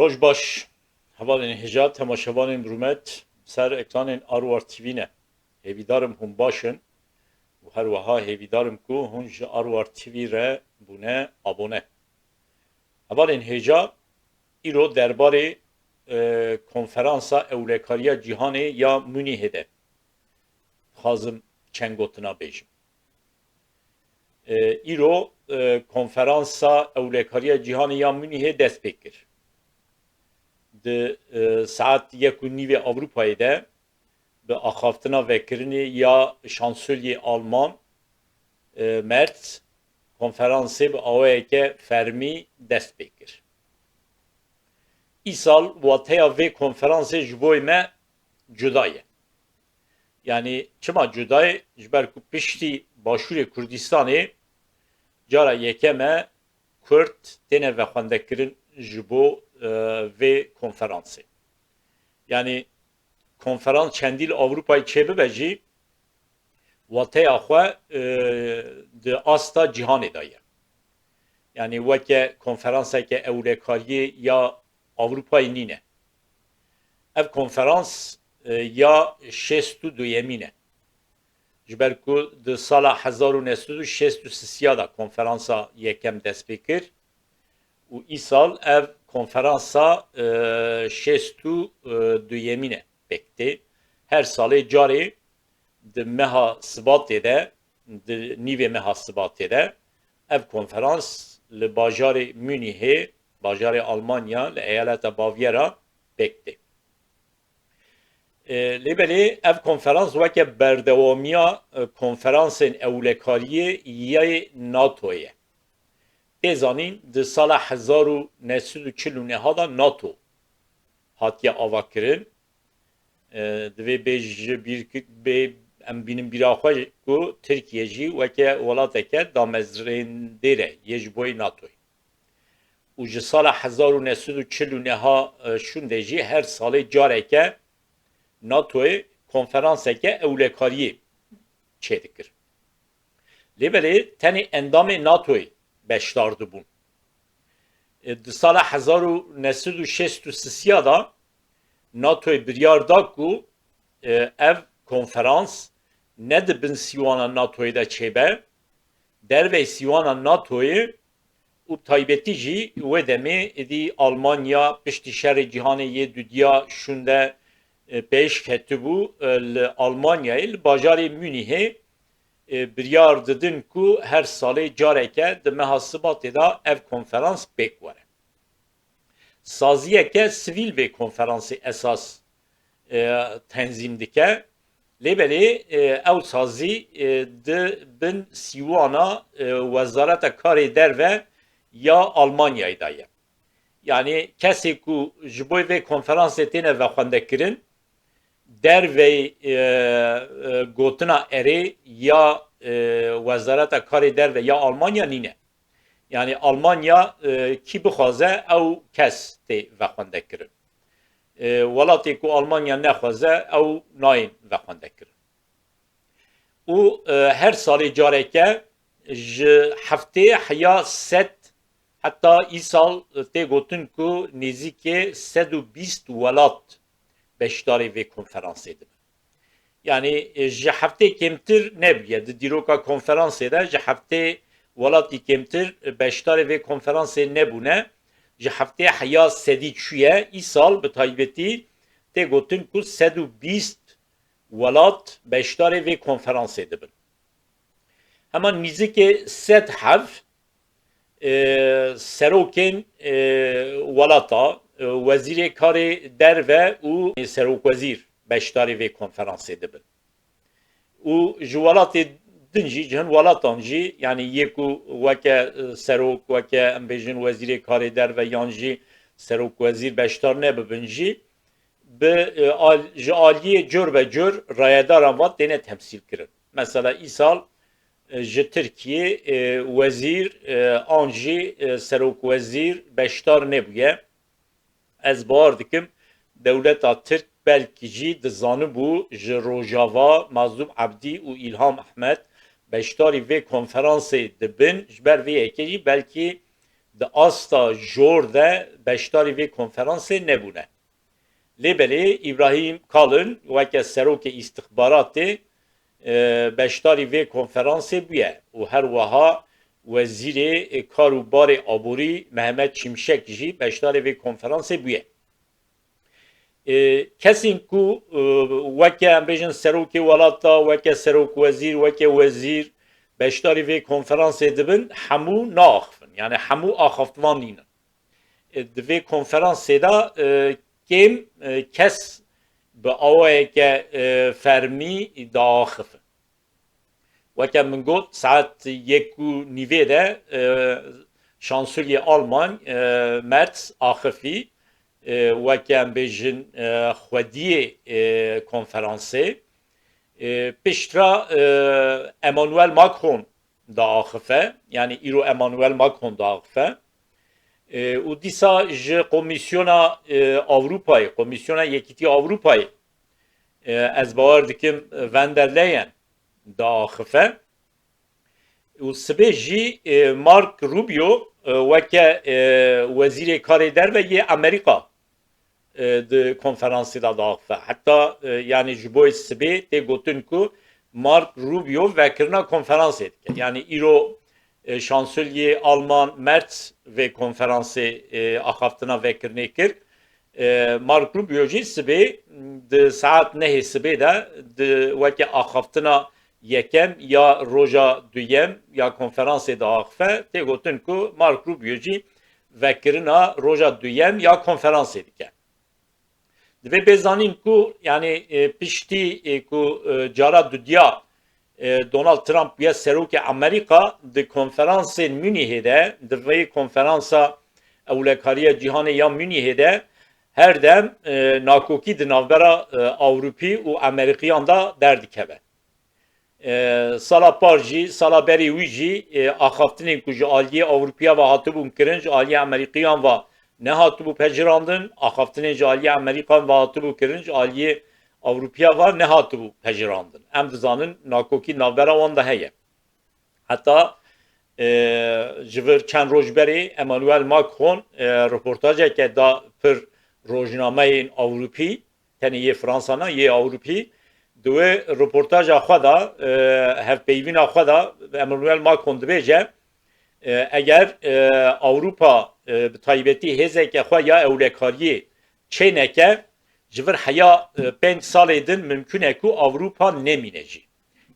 روز باش هوالین هجا تماشاوان رومت سر اکران آروار تیوینه هیویدارم هم باشن و هر وها هیویدارم کو هنج آروار تیوی ره بونه آبونه هوالین هجا ایرو درباره کنفرانسا اولکاریا جهانی یا مونی هده خازم چند گوتنا بیجم ایرو کنفرانسا اولکاریا جهانی یا مونی هده دست بکر د ساعت 1:30 Avrupa'yı da به آخافتنا وکرنی یا شانسولی آلمان مرد konferansı به آوه که فرمی دست بکر. ای سال واتیا و konferansı جبوی ما جدایه. Yani çima cudای جبر کو پشتی باشور کردستانی جارا یکمه کرد تنه و خواندکرین جبو ve konferansı. Yani konferans çendil Avrupa'yı çebebeci vataya xwe de asta cihan edaye. Yani veke konferansa ke ewlekariye ya Avrupa'yı nine. Ev konferans ya şestu duyemine. Jiber ku de sala 1963 da konferansa yekem dest pekir. U isal ev konferansa şestu duyemine bekti. Her salı cari de meha sıbatede de nive meha sıbatede ev konferans le bajari Münih'e bajari Almanya le eyaleta Bavyera bekti. Lebeli ev konferans veke berdevamiya konferansın evlekariye ye NATO'ye. Bezanin de sala 1949 da NATO hatiye avakirin ve bir benim bir axwa ku Türkiye'ci ve ke velateke damezrendere yecboy NATO. U ji sala 1949 şundeci her salı careke NATO'ya konferanseke evlekariye çedikir. Lebeli teni endamı NATO'ya beşlardı bun. Di sala 1963 da NATO'ya biryar da ku ev konferans ne de bin sivana NATO'ya da çebe derve sivana NATO'ya u taybetici ve demi edi Almanya pişti şerri cihanı ye dünya şunde peş ketti bu Almanya'yı bajari Münih'e biryar dedin ku her salı careke de mehasıbatı da ev konferans bekware. Saziyeke sivil ve konferansı esas tenzim dike. Lebeli ev sazi de bin sivana wezareta kari derve ya Almanya'yı daye. Yani kesi ku jiboy ve konferans etine ve xwendekirin der ve gotina eri ya wezareta kari der ve ya Almanya nine. Yani Almanya ki bixwaze ew kes tê vexwendekirin. Welatê ku Almanya nexwaze ew nayên vexwendekirin. û her salê careke ji heftê heya sed heta îsal tê gotin ku nêzîkê 120 welat beşdarê vê konferansê dibin. Yani ji heftê kemtir nebiye di dîroka konferansê de ji heftê welatî kemtir beşdarê vê konferansê nebûne ji heftê heya sedî çûye îsal bi taybetî tê gotin ku 120 welat beşdarê vê konferansê dibin. Heman nîzikê sed hev serokên welata wezîrê karê derve û serokwezîr beşdarê vê konferansê dibin. û ji welatê din jî cihin welatan jî yani yê ku weke serok weke em bêjin wezîrê karê derve yan jî serokwezîr beşdar nebibin jî ji aliyê cur ve cur rayedaran vat têne temsîl kirin. Mesela îsal ji Tirkiye wezîr an jî serokwezîr beşdar nebûye. Ez bawer dikim dewleta Tirk belkî jî dizanibû ji Rojava, Mazlum Abdî û İlham Ahmed beşdarî vê konferansê dibin ji ber vê yekê jî belkî د آستا جور ده بشداری وی کنفرانس نبونه. لبلی ابراهیم کالن وکه سروک استخباراتی بشداری وی کنفرانس بیه و هر وها وزیر کاروبار آبوری محمد چیمشک جی بشداری وی کنفرانس بیه. کسی کو وکه امبیجن سروک ولاتا وکه سروک وزیر وکه وزیر بشداری وی کنفرانس دبن همو ناخفن yani همو آخفتوان نینن دوی کنفرانس دا کم کس به آوه که فرمی دا آخفن وکه من گفت ساعت یکو نیوه ده شانسولی آلمان مرتس آخفی وکه امبیجن خودی کنفرانسه پشترا امانوئل ماکرون دا آخفه yani ایرو امانوئل ماکرون دا آخفه و دیسا ج کمیسیونا آوروپای کمیسیونا یکیتی آوروپای از باور دکم وندرلین دا آخفه و سبه جی مارک روبیو وکه وزیر کار در و یه امریکا د کنفرانسی دا آخفه حتی yani جبوی سبه تی گوتن که مارک روبیو وکرنا کنفرانسی دکه yani ایرو şansölye Alman Merz ve konferansı axaftına vekirne kir. Mark Rubio jî sibê di saat nehê sibê de di weke axaftına yekem ya roja duyem ya konferansê de axife tê gotin ku Mark Rubio jî vekirina roja duyem ya konferansê dike. Divê bêzanîn ku yani piştî ku cara dudiya Donald Trump ya serok Amerika de konferansın Münih'e de de konferansa evlekariye cihanı ya Münih'e de her dem nakoki de navbera Avrupi u Amerikiyan da derdikebe. Sala parji, sala beri uji axaftinin kuji aliye Avrupiya ve hatibun kirinç aliye Amerikiyan ve ne hatibu pejirandın axaftinin aliye Amerikan ve hatibu kirinç aliye Avrupiya var ne hatı bu pejirandın. Em dizanın nakoki navbera wan da heye. Hatta jivir çend rojberê Emmanuel Macron reportajeke da pir rojnameyên Avrupî tenê yê Fransana yê Avrupî دوی reportaja xwe da hevpeyvîna xwe da Emmanuel Macron dibêje eger Avrupa bi taybetî hêzeke xwe ya ewlekariyê çêneke Jivir heya 5 salê din mümkün e ku Avrupa nemîne jî.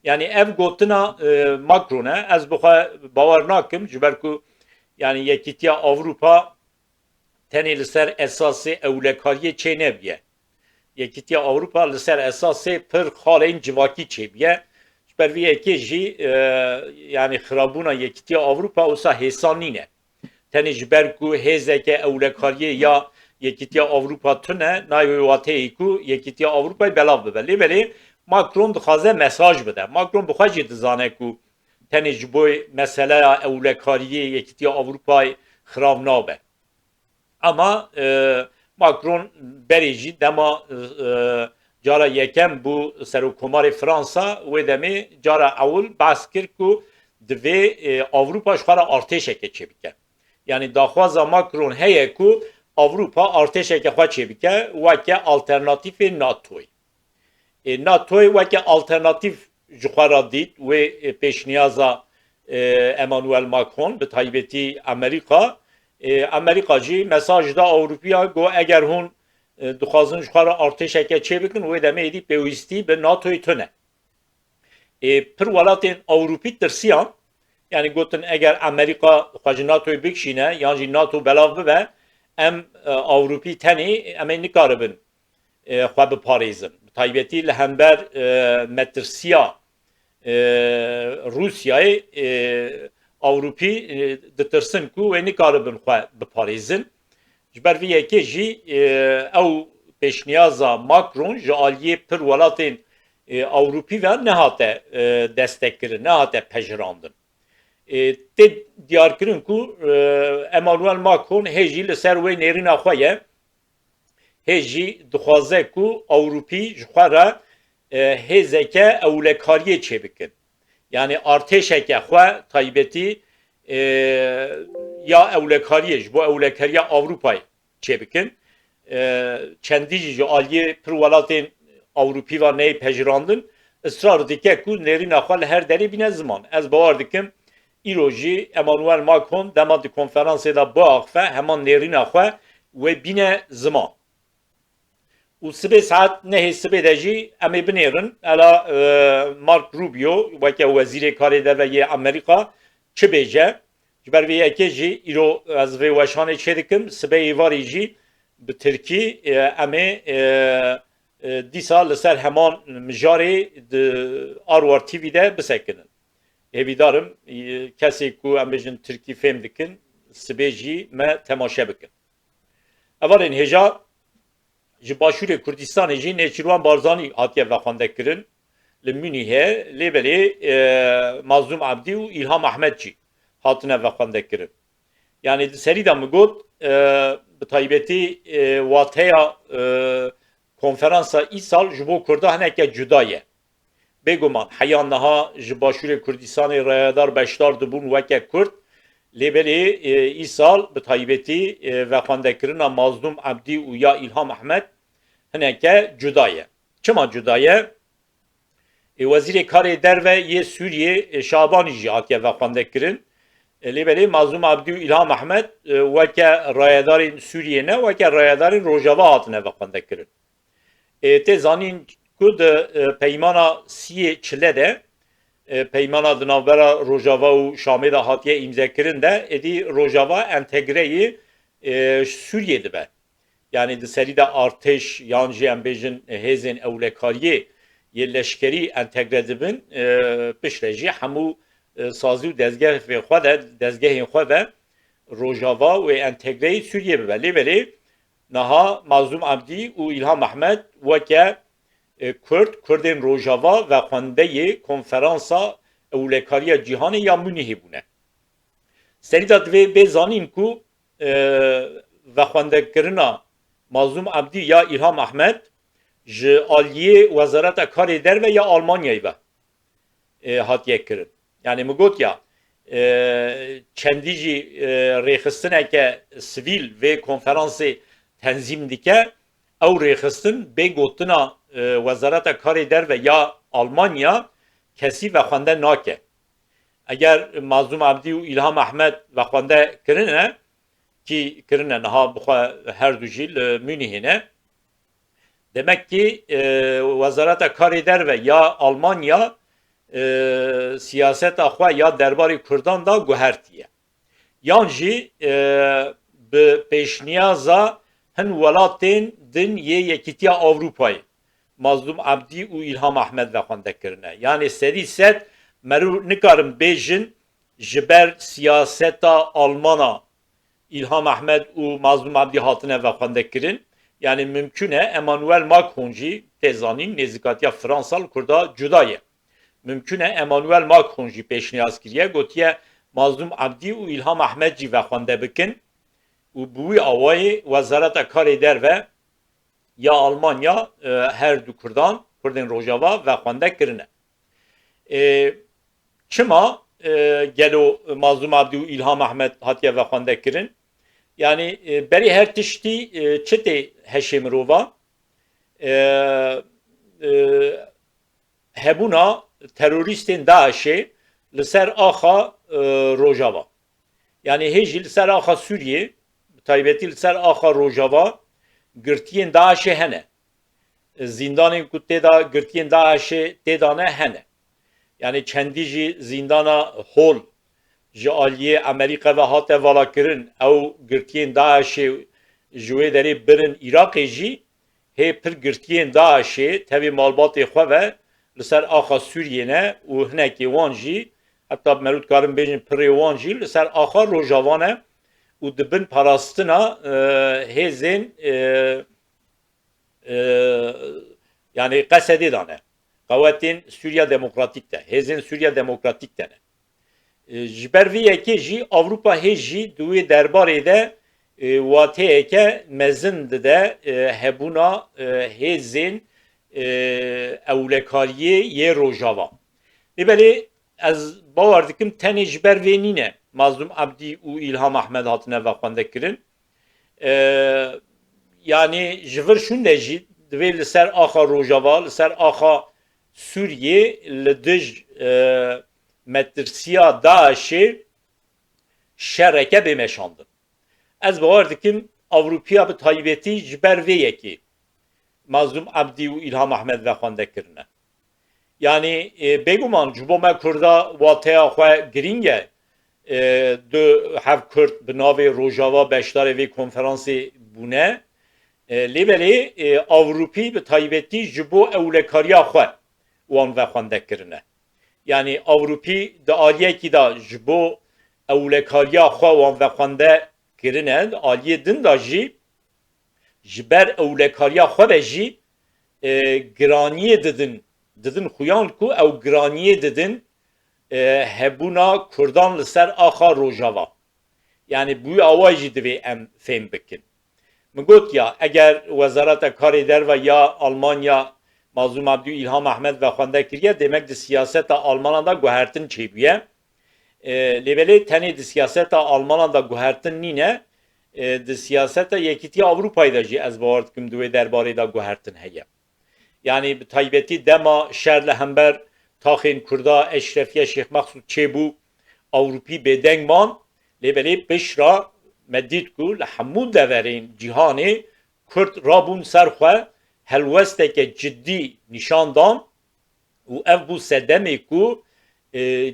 Yani ev gotina Macron'a ez bixwe bawer nakim ji ber ku yani yekîtiya Avrupa tenê li ser esasê ewlekariyê çê nebiye. Yekîtiya Avrupa li ser esasê pir xaleyên civakî çêbiye. Ji ber vî yekê jî yani xirabûna yekîtiya Avrupa wisa hêsan nîne. Tenê ji ber ku hêzeke ewlekariyê ya yekîtiya Avrupa tune nayê ku yekîtiya Avrupayê belav bibe. Lê belê Macron dixwaze mesaj bide. Macron bixwe jî dizane ku tenê ji bo meseleya ewlekariyê yekîtiya Avrupayê xirav nabe. Ama Macron berê jî dema cara yekem bu serokkomarê Fransa wê demê cara ewil behs kir ku divê Avrupa ji xwe re artêşeke çêbike. Yani daxwaza Macron heye ku Avrupa artêşeke xwe çêbike weke alternatîfê NATO'yê. NATO'yê weke alternatîf ji xwe re dît wê pêşniyaza Emmanuel Macron bi taybetî Amerîka. Amerîka jî mesaj da Awropiya got eger hûn dixwazin ji xwe re artêşeke çêbikin wê demê êdî pêwîstî bi NATO'yê tune. Pir welatên Awropî tirsiyan yani gotin eger Amerîka xwe ji NATO'yê bikişîne yan jî NATO belav bibe em Awropî tenê em ê nikaribin xwe biparêzin. Taybetî li hember metirsiya Rusyayê Awropî ditirsin ku wê nikaribin xwe biparêzin. Ji ber vî yekê jî ew pêşniyaza Macron ji aliyê pir welatên Awropî ve nehate destekkirin, nehate pejirandin. Tê diyarkirin ku Emmanuel Macron hê jî li ser wê nêrîna xwe ye hê jî dixwaze ku Awropî ji xwe re hêzeke ewlekariyê çêbikin. Yani artêşeke xwe taybetî ya evlekariye ji bo evlekariya Avrupa'yı çebikin. Çendi ji aliye pir welatên Avrupî ve ney pejirandin ısrar dike ku nerîna xwe li her derê bîne ziman. Ez bawer dikim îro jî Emmanuel Macron dema di konferansê de biaxive heman nerîna xwe wê bîne ziman. û sibê saet nehê sibê de jî em ê binêrin ela Mark Rubio weke wezîrê karê derve Amerîka çi bêje ji ber vê yekê jî îro ez vê weşanê çê dikim sibê êvarî jî bi Tirkî em ê dîsa li ser heman mijarê di Arwar TV'de bisekinin. Hêvîdarim kesê ku em bêjin Tirkî fêm dikin sibê jî me temaşe bikin. Evarên hêja ji başûrê Kurdistanê jî Nêçîrwan Barzanî hatiye vexwendekirin li Münîhê lêbelê Mazlûm Abdî û İlham Ahmed jî hatine vexwendekirin. Yani di serî de min got bi taybetî wateya konferansa îsal ji bo Kurda hineke cuda ye. Bêguman heya niha ji başûrê Kurdistanê rayadar beşdar dibûn weke Kurd lêbelê îsal bi taybetî vexwendekirina Mazlûm Abdî û ya İlham Ahmed hineke cuda ye. Çima cuda ye? Wezîrê karê derve yê Sûriyê Şabanî jî hatiye vexwendekirin. Lêbelê Mazlûm Abdî û İlham Ahmed weke rayedarên Sûriyê ne weke rayedarên Rojava hatine vexwendekirin. Tê zanîn ku di peymana siyê çile de peymana di navbera Rojava û Şamê de hatiye îmzekirin de êdî Rojava entegreyê Sûriyê dibe. Yani di serî de artêş yan jî em bêjin hêzên ewlekariyê yê leşkerî entegre dibin piştre jî hemû sazî û dezgehê xwe de dezgehên xwe ve Rojava û entegreyê Sûriyê bibe. Lêbelê niha Mazlûm Abdî û İlham Ahmed weke Kurdên Rojava vexwendeyê konferansa ewlekariya cîhanê ya Münîhê bûne. Serî de divê bê zanîn ku vexwendekirina Mazlûm Abdî ya İlham Ahmed ji aliyê Wezareta Karê Derve ya Almanyayê ve hatiye kirin. Yani min got ya çendî jî rêxistineke sivîl vê konferansê tenzîm dike ew rêxistin bê gotina Wezareta Karê Derve ya Almanya kesî vexwende nake. Eger Mazlûm Abdî û İlham Ahmed vexwende kirine ki kirine niha bixwe her du jî li Münîhê ne demek ki Wezareta Karê Derve ya Almanya siyaseta xwe ya derbarê Kurdan da guhertiye. Yan jî bi pêşniyaza hin welatên din yê Yekîtiya Avrupayê Mazlûm Abdî û İlham Ahmed vexwendekirine. Yani serî set merû nikarin bêjin ji ber siyaseta Almana İlham Ahmed û Mazlûm Abdî hatine vexwendekirin. Yani mümkün e Emmanuel Macron jî tê zanîn nêzîkatiya Fransa Kurda cuda ye. Mümkün e Emmanuel Macron jî pêşniyaz kiriye gotiye Mazlûm Abdî û İlham Ahmed jî vexwende bikin û bi wî awayê Wezareta Karê Derve ya Almanya her du Kurdan Kurdên Rojava vexwende kirine. Çima gelo Mazlûm Abdî û İlham Ahmed hatiye vexwende kirin? Yani berî her tiştî çi tê heşê mirova hebûna terorîstên Daişê li ser axa Rojava. Yani hêjî li ser axa Sûriyê taybetî li ser axa Rojava girtiyên Daişê hene. Zindanên ku têda girtiyên Daişê têda ne hene. Yani çendî jî zindana Hol ji aliyê Amerîka ve hate valakirin ew girtiyên Daişê ji wê derê birin Iraqê jî hê pir girtiyên Daişê tevî malbatê xwe ve li ser axa Sûriyê ne û hinekê wan jî heta merût karin bêjin pirê wan jî li ser axa Rojava ne û dibin parastina hêzên yani Qesedê de ne. Qewetên Sûriya Demokratîk de, hêzên Sûriya Demokratîk de ne. Ji ber vê yekê jî Avrupa hê jî di wê derbarê de wateyeke mezin dide hebûna hêzên ewlekariyê yê Rojava. Lêbelê از باور دکم تنه جبر وینینه مظلوم عبدی و ایلهام احمد هاتنه و خوانده کرن yani جور شون دجی دوی لسر آخا روجاوا لسر آخا سوریه لدج مترسیا داعشی شرکه بمشاندن از باور دکم Avrupa'ya به تایبتی جبر وی یکی مظلوم عبدی و ایلهام احمد و خوانده کرنه yani بگومان جبو ما کردا واتیا خواه گرینگه دو هف کرد به ناو روجاوا بشدار وی کنفرانسی بونه لیبلی Avrupa'yı به تایبتی جبو اولکاریا خواه وان و خوانده کرنه yani Avrupa'yı da aliye ki da جبو اولکاریا خواه وان و خوانده کرنه aliye din da jی جبر اولکاریا خواه به جی گرانیه ددن خویان کو او گرانیه ددن هبونا کردان لسر آخا روجاوا yani bu avajı diye em fem bikin. Mıgot ya eğer Wezareta Karê Derve ya Almanya Mazlum Abdü İlham Ahmed ve xwende kiriye demek de siyaseta Almanya da guhertin çebiye. Lebele tane de siyaseta Almanya da guhertin nine de siyaseta yekiti Avrupa'yı da ji ez bavar dikim duve derbarê da guhertin heye. Yani taybeti dema şerle hember taxin Kurda Eşrefiye Şeyh Maksud Çebu Avrupi bedengman lebeli beşra medit ku lehmud deverin cihani Kürt rabun serxwe helwesteke ciddi nişandan u ev bu sedemi ku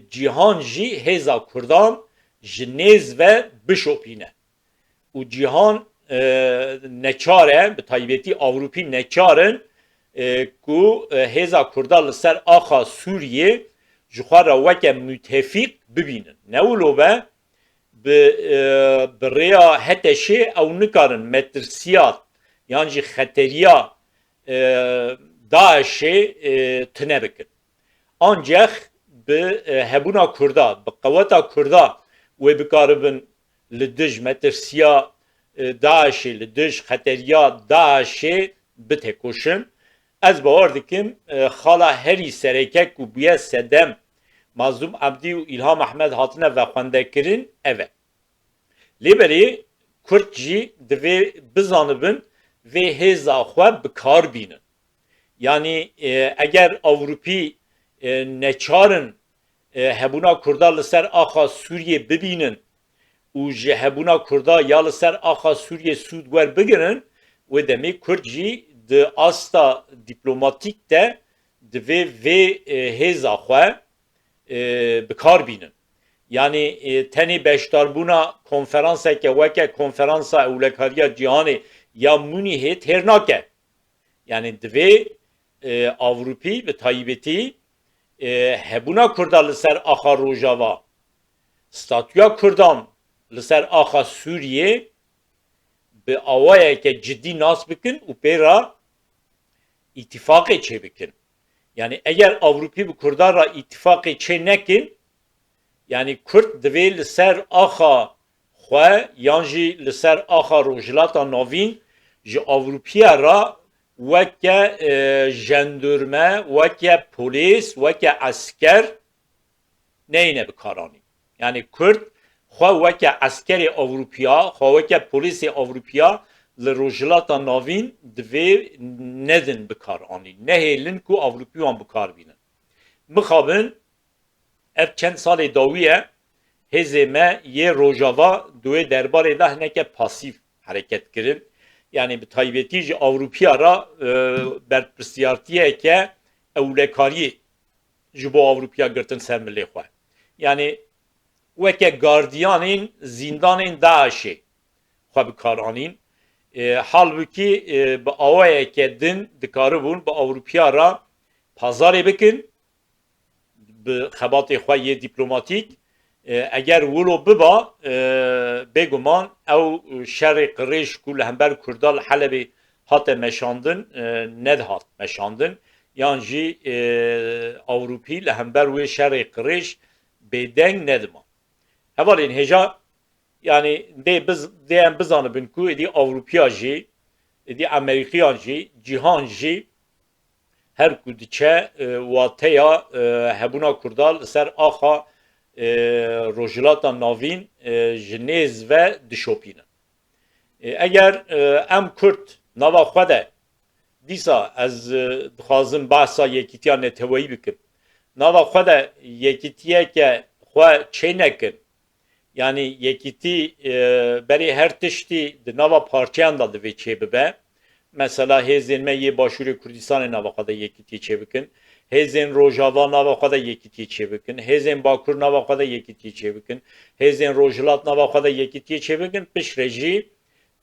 cihan jî hêza Kurdan ji nêz ve bişopîne û cihan neçare bi taybetî Avrupî neçarin ku hêza Kurda li ser axa Sûriyê ji xwe re weke müttefîq bibînin. Newlo be bi rêya heteşê ew nikarin metirsiyat yan jî xeteriya Daişê tune bikin. Ancak bi hebûna Kurda, bi qeweta Kurda wê bikaribin li dij metirsiya Daişê, li dij xeteriya Daişê bitêkoşin. Ez bawer dikim xala herî serekek û bûye sedem Mazlum Abdî û İlham Ahmed hatine vexwendekirin ev e. Lêberê Kurd jî divê bizanibin vê hêza xwe bikar bînin. Yani eğer Avrupî neçarin hebûna Kurda li ser axa Sûriye bibînin û ji hebûna Kurda ya li ser axa Sûriye sûd werbigirin wê demê Kurd jî di asta dîplomatîk de divê vê hêza xwe bikar bînin. Yani tenê beşdarbûna konferanseke weke konferansa ewlekariya cîhanê ya Munîhê têr nake. Yani divê Avrupî bi taybetî hebûna Kurda li ser axa Rojava statûya Kurdan li ser axa Sûriye bi awayeke ciddi nas bikin û pêra îtifaqê çê bikin. Yani eğer Avrupî bi Kurdan ra îtifaqê çê nekin yani Kurd divê li ser axa xwe yan jî li ser axa rojhilata navîn ji Avrupîya ra weke jendürme, weke polis, weke asker neyine bikaranî. Yani Kurd xwe weke askerê Avrupîya, xwe weke polisê Avrupîya li rojhilata navîn divê nedin bikaranî. Nehêlin ku Avrupî wan bikar bînin. Mixabin ev çend salê dawiye hêzê me yê Rojava duê derbarê de hineke pasîv hereket kirin. Yani bi taybetî ji Avrupîya ra berpirsiyartiyeke ewlekariyê ji bo Avrupîya girtin ser milê xwe. Yani weke gardiyanên zindanên Daişê xwe bikaranîn. Halbuki bi awayeke din dikaribûn bi Avrupîya ra pazarê bikin bi xebatê xwe yê dîplomatîk eğer wilo biba bêguman ew şerê qirêj ku li hember Kurda li Helebê hate meşandin nedihat meşandin yan jî Avrupî li hember wê şerê qirêj bêdeng nediman. Hevalên hêja yani dê bizanibin ku êdî Avrupîya jî êdî Amerîkiyan jî cîhan jî her ku diçe wateya hebuna Kurda ser axa rojilata navîn ji nêz ve dişopînin. Eger em Kurd nava xwe de dîsa ez dixwazim behsa yekîtiya neteweyî bikim. Nava xwe de yekîtiyeke xwe çê nekin. Yani yekîtî berê her tiştî di nava parçeyan da divê çê bibe. Mesela hêzên me yê Başûrê Kurdistanê nava xwe de yekîtiyê çê bikin. Hêzên Rojava nava xwe de yekîtiyê çê bikin. Hêzên Bakur nava xwe de yekîtiyê çê bikin. Hêzên Rojhilat nava xwe de yekîtiyê çê bikin. Piştre jî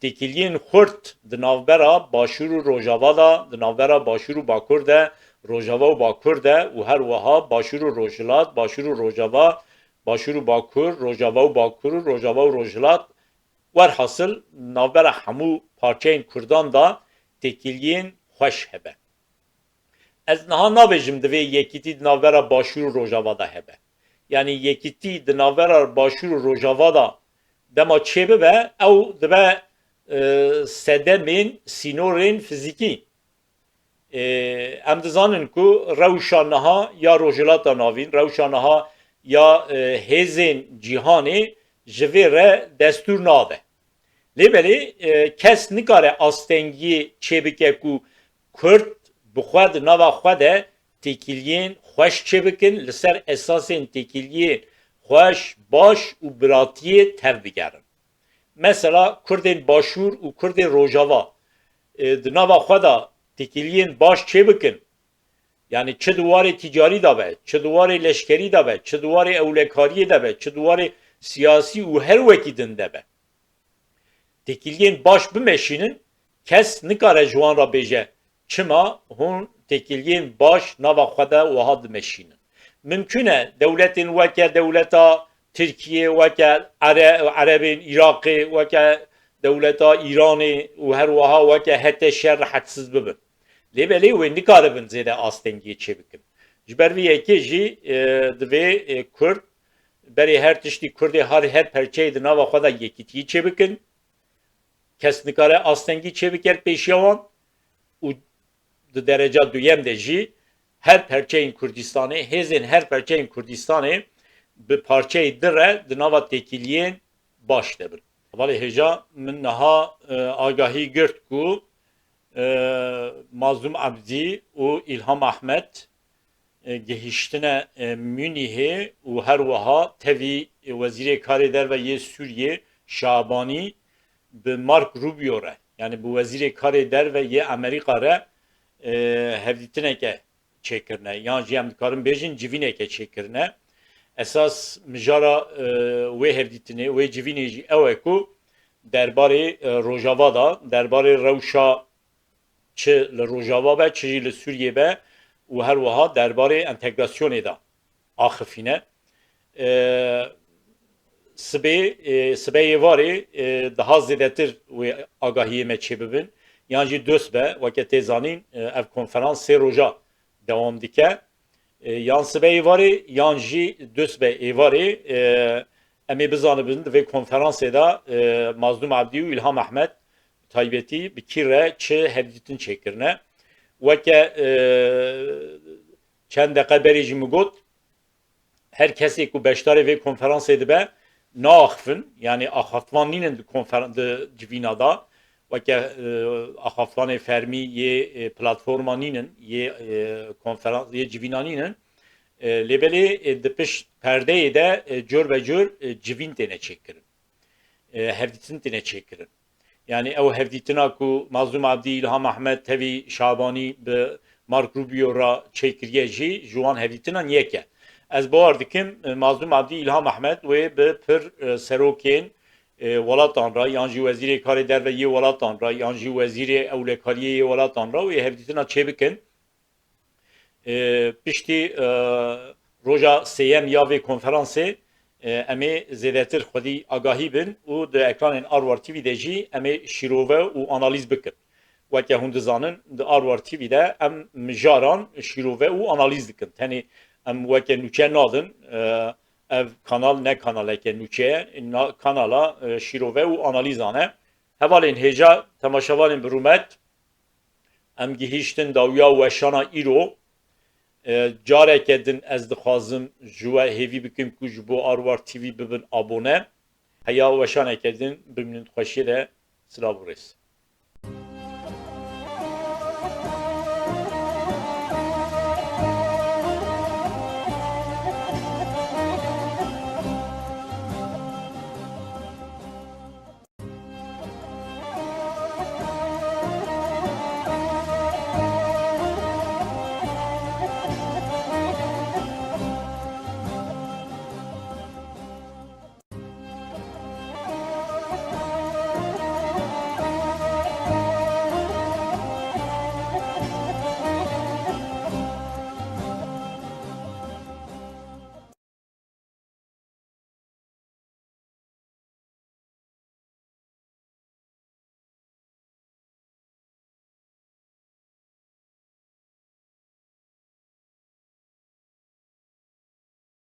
têkiliyên xurt di navbera Başûr û Rojava da, di navbera Başûr û Bakur de, Rojava û Bakur de û her wiha Başûr û Rojhilat, Başûr û Rojava, Başûr û Bakur, Rojava û Bakur û Rojava û Rojhilat werhasıl navbera hemû parçeyên Kurdan da têkiliyên xweş hebe. Ez niha nabêjim divê yekîtî di navbera Başûr û Rojava da hebe. Yani yekîtî di navbera Başûr û Rojava da dema çê bibe, ew dibe sedemên sînorên fizîkî. Em dizanin ku rewşa niha ya rojhilata navîn, rewşa niha ya hêzên cîhanê ji vê re destûr nabe. Lêbelê kes nikare astengiyê çê bike ku Kurd bi xwe di nava xwe de têkiliyên xweş çê bikin, li ser esasên têkiliyê xweş, baş û biratiyê tev bigerin. Mesela Kurdên Başûr û Kurdên Rojava di nava xwe da têkiliyên baş çê bikin. Yani çi di warê tîcarî de be, çi di warê leşkerî de be, çi di warê ewlekariyê de be, çi di warê siyasî û her wekî din de be. Têkiliyên baş bimeşînin, kes nikare ji wan re bêje çima hûn têkiliyên baş nava xwe de wiha dimeşînin. Mümkün e dewletên weke dewleta Tirkiye, weke Erebên Iraqê, weke dewleta Îranê û her wiha weke hete şer hedsiz bibin. Lêbelê wê nikaribin zêde astengiyê çê bikin. Ji ber vê yekê jî divê Kurd berê her tiştî Kurdê her perçeyê di nava xwe de yekîtiyê çê bikin. Kes nikare astengî çê bike pêşiya wan û di dereca duyem de jî her perçeyên Kurdistanê, hêzên her perçeyên Kurdistanê bi parçeyê dir re di nava têkiliyên baş de bin. Valê hêja min niha agahî girt ku Mazlum Abdî û İlham Ahmed gihîştine Münihê û her wiha tevî Wezîrê Karê Derve yê Sûriyê Şabanî bi Mark Rubio re, yani bu Wezîrê Karê Derve yê Amerîka re hevdîtineke çêkirine, yan jî em dikarin bêjin civîneke çêkirine. Esas mijara wê hevdîtinê, wê civînê jî ew e ku derbarê Rojava da, derbarê rewşa çi li Rojava be, çi jî li Sûriyê be û her wiha derbarê entegrasyonê da axifîne. Sibeyê varê daha zêdetir wê agahiyê me çê bibin. Yan jî dost be, weke tê zanîn ev konferans sê roja dewam dike. Yan sibeyê varê yan jî dost be êvarê em ê bizanibin divê konferansê da Mazlum Abdî û İlham Ahmed taybetî bi kî re çi hevdîtin çêkirine. Weke çend deqe berê jî min got her kesê ku beşdarê vê konferansê dibe naaxivin, yani axaftvan nînin di civîna da, weke axaftvanê fermî yê platforma nînin, yê konferans yê civîna nînin. Lêbelê di pişt perdeyê de cor ve cor civîn têne çêkirin. Hevdîtin têne çêkirin. Yani ew hevdîtina ku Mazlum Abdî, İlham Ahmed, tevî Şabanî bi Mark Rubio ra çêkiriye jî ji wan hevdîtinan yek e. Ez bawar dikim Mazlum Abdî, İlham Ahmed wê bi pir serokên welatan ra, yan jî Wezîrê Karê Derve yê welatan ra, yan jî Wezîrê Ewlekariyê yê welatan ra wê hevdîtina çê bikin. Piştî roja sêyem ya vê konferansê em ê zêdetir xwedî agahî bin û di ekranên Arwar TV de jî em ê şîrove û analîz bikin. Weke hûn dizanin di Arwar TV de em mijaran şîrove û analîz dikin. Tenê em weke nûçe nadin, ev kanal ne kanaleke nûçe ye, kanala şîrove û analîzan e. Hevalên hêja temaşevanên bi rûmet ام گهیشتن داویا وشانا ایرو جارek edin ez dixwazim ji we hêvî bikim ku ji bo Arwar TV bibin abone heya weşanek edin bi min xweşî re silav û rês